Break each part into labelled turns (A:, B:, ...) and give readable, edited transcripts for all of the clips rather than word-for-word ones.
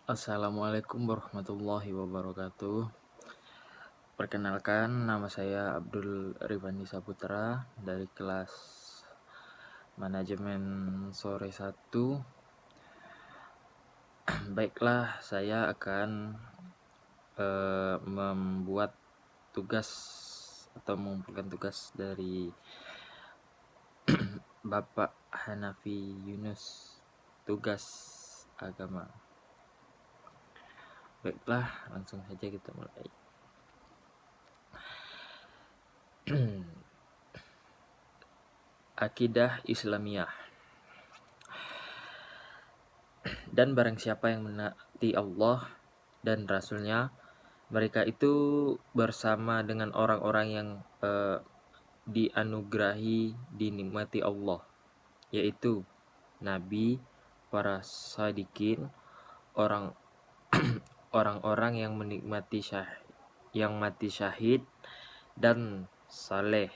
A: Assalamualaikum warahmatullahi wabarakatuh. Perkenalkan, nama saya Abdul Rifandi Saputra dari kelas Manajemen Sore 1. Baiklah, saya akan membuat tugas atau mengumpulkan tugas dari Bapak Hanafi Yunus, tugas agama. Baiklah, langsung saja kita mulai. Akidah Islamiyah. Dan barang siapa yang menaati Allah dan Rasul-Nya, mereka itu bersama dengan orang-orang yang dianugerahi, dinikmati Allah, yaitu Nabi, para sadiqin, orang-orang yang mati syahid dan saleh,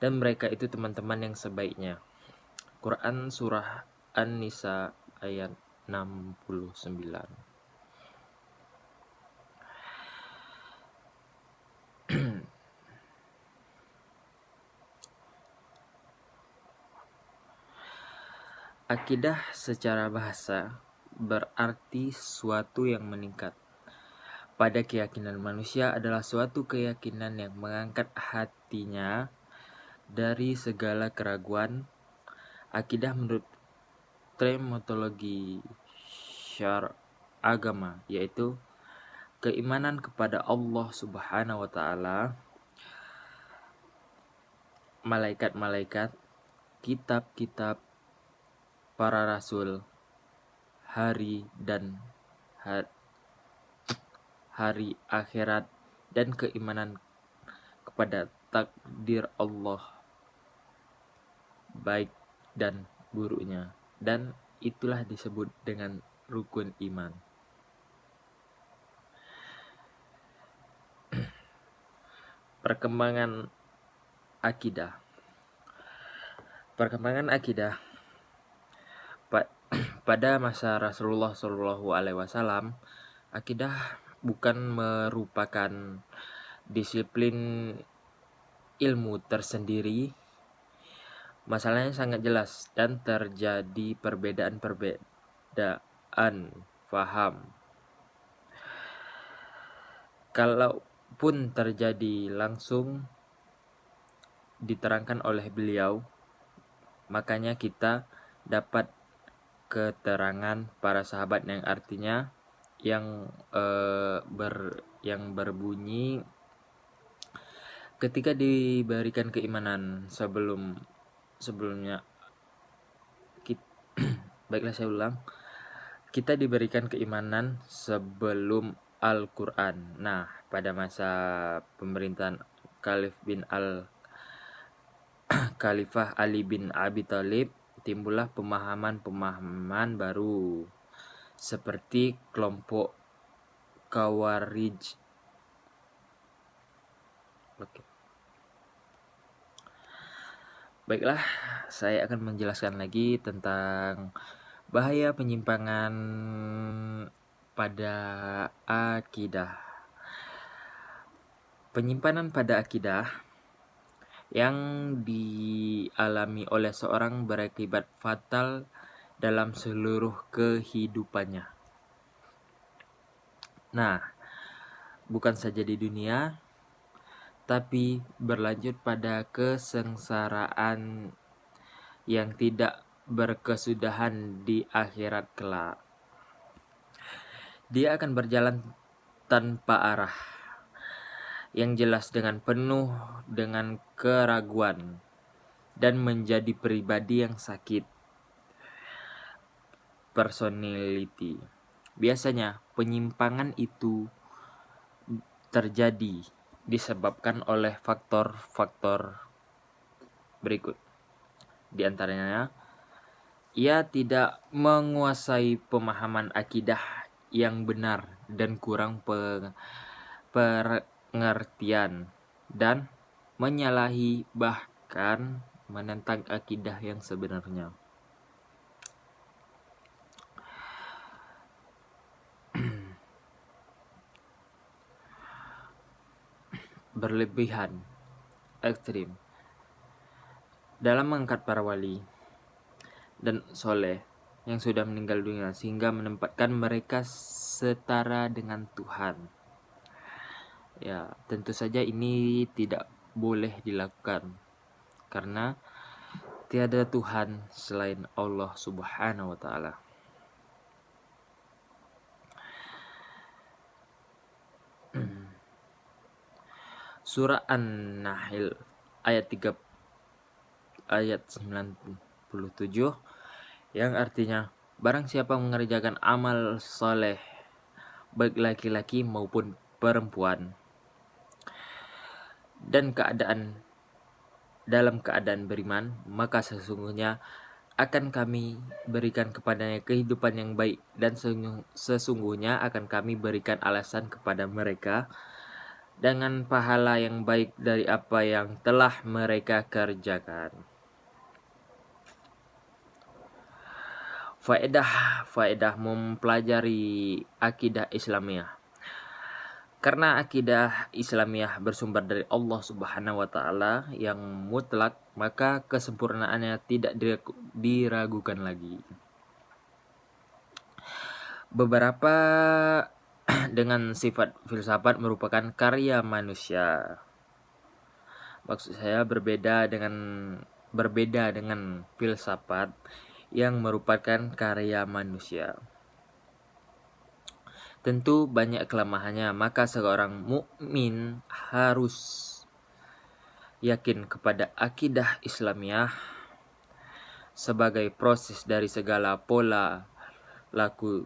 A: dan mereka itu teman-teman yang sebaiknya. Quran Surah An-Nisa ayat 69. Akidah secara bahasa berarti suatu yang meningkat. Pada keyakinan manusia adalah suatu keyakinan yang mengangkat hatinya dari segala keraguan. Akidah menurut terminologi syar agama yaitu keimanan kepada Allah Subhanahu wa taala, malaikat-malaikat, kitab-kitab, para rasul, hari dan hari akhirat, dan keimanan kepada takdir Allah baik dan buruknya, dan itulah disebut dengan rukun iman. Perkembangan akidah. Pada masa Rasulullah SAW, akidah bukan merupakan disiplin ilmu tersendiri. Masalahnya sangat jelas dan terjadi perbedaan faham. Kalaupun terjadi langsung diterangkan oleh beliau, makanya kita dapat keterangan para sahabat yang artinya yang berbunyi, ketika diberikan keimanan sebelumnya baiklah saya ulang, kita diberikan keimanan sebelum Al-Quran. Nah, pada masa pemerintahan Khalifah Ali bin Abi Thalib, timbullah pemahaman-pemahaman baru seperti kelompok Khawarij. Baiklah, saya akan menjelaskan lagi tentang bahaya penyimpangan pada akidah. Penyimpanan pada akidah yang dialami oleh seorang berakibat fatal dalam seluruh kehidupannya. Nah, bukan saja di dunia, tapi berlanjut pada kesengsaraan yang tidak berkesudahan di akhirat kelak. Dia akan berjalan tanpa arah, yang jelas dengan penuh dengan keraguan, dan menjadi pribadi yang sakit personality. Biasanya penyimpangan itu terjadi disebabkan oleh faktor-faktor berikut. Di antaranya, ia tidak menguasai pemahaman akidah yang benar dan kurang pengertian, dan menyalahi bahkan menentang akidah yang sebenarnya. berlebihan, ekstrim dalam mengangkat para wali dan soleh yang sudah meninggal dunia sehingga menempatkan mereka setara dengan Tuhan. Ya, tentu saja ini tidak boleh dilakukan karena tiada Tuhan selain Allah Subhanahu wa taala. Surah An-Nahl ayat 97 yang artinya barang siapa mengerjakan amal soleh baik laki-laki maupun perempuan dan dalam keadaan beriman, maka sesungguhnya akan kami berikan kepadanya kehidupan yang baik dan sesungguhnya akan kami berikan alasan kepada mereka dengan pahala yang baik dari apa yang telah mereka kerjakan. Faedah mempelajari akidah Islamiyah. Karena akidah Islamiyah bersumber dari Allah Subhanahu wa taala yang mutlak, maka kesempurnaannya tidak diragukan lagi. Beberapa dengan sifat filsafat merupakan karya manusia. Maksud saya berbeda dengan filsafat yang merupakan karya manusia. Tentu banyak kelemahannya, maka seorang mukmin harus yakin kepada akidah Islamiyah sebagai proses dari segala pola laku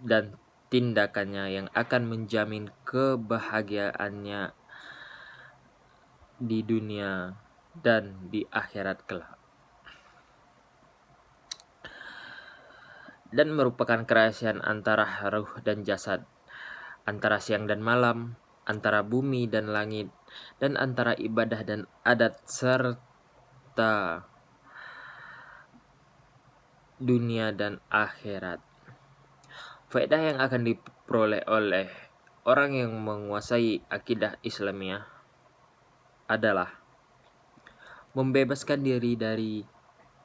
A: dan tindakannya yang akan menjamin kebahagiaannya di dunia dan di akhirat kelak. Dan merupakan kerahasiaan antara ruh dan jasad, antara siang dan malam, antara bumi dan langit, dan antara ibadah dan adat serta dunia dan akhirat. Faedah yang akan diperoleh oleh orang yang menguasai akidah Islamiyah adalah membebaskan diri dari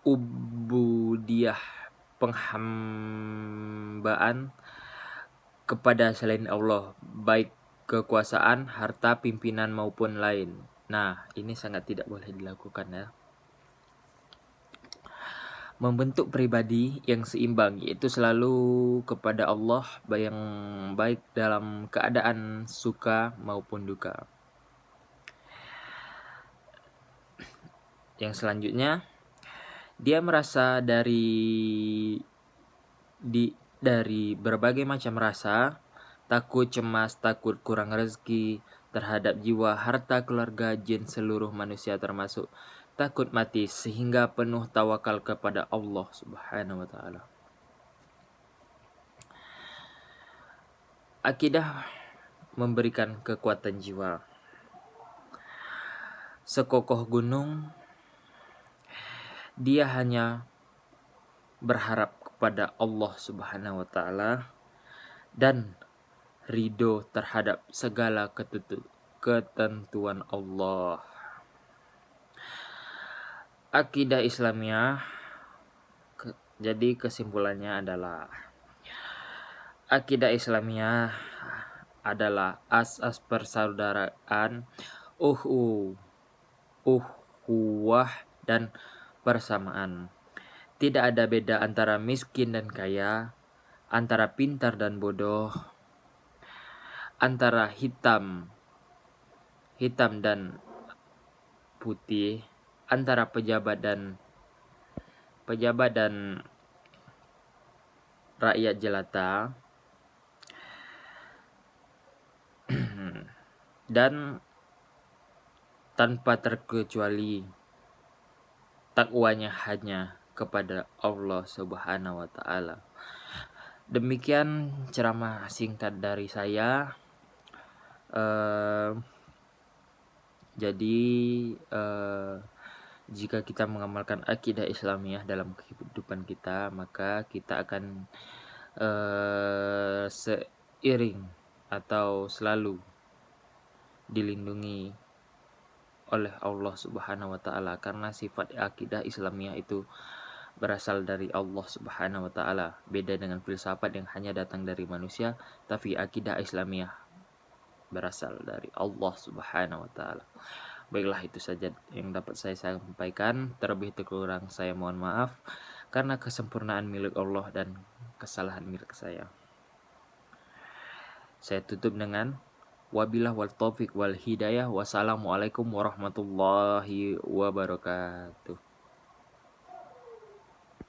A: ubudiyah, penghambaan kepada selain Allah, baik kekuasaan, harta, pimpinan maupun lain. Nah, ini sangat tidak boleh dilakukan ya. Membentuk pribadi yang seimbang, yaitu selalu kepada Allah yang baik dalam keadaan suka maupun duka. Yang selanjutnya, dia merasa dari berbagai macam rasa, takut, cemas, takut kurang rezeki terhadap jiwa, harta, keluarga, jin, seluruh manusia termasuk takut mati, sehingga penuh tawakal kepada Allah Subhanahu wa taala. Akidah memberikan kekuatan jiwa. Sekokoh gunung, dia hanya berharap kepada Allah Subhanahu wa taala dan ridho terhadap segala ketentuan Allah. Akidah Islamiyah, jadi kesimpulannya adalah akidah Islamiyah adalah asas persaudaraan, uhuwah dan persamaan. Tidak ada beda antara miskin dan kaya, antara pintar dan bodoh, antara hitam dan putih, antara pejabat dan rakyat jelata, dan tanpa terkecuali takwanya hanya kepada Allah Subhanahu wa taala. Demikian ceramah singkat dari saya. Jadi jika kita mengamalkan akidah Islamiyah dalam kehidupan kita, maka kita akan seiring atau selalu dilindungi oleh Allah Subhanahu wa taala, karena sifat akidah Islamiyah itu berasal dari Allah Subhanahu wa taala. Beda dengan filsafat yang hanya datang dari manusia, tapi akidah Islamiyah berasal dari Allah Subhanahu wa taala. Baiklah, itu saja yang dapat saya sampaikan. Terlebih kurang saya mohon maaf, karena kesempurnaan milik Allah dan kesalahan milik saya. Saya tutup dengan wabillahi wal taufiq wal hidayah. Wassalamualaikum warahmatullahi wabarakatuh.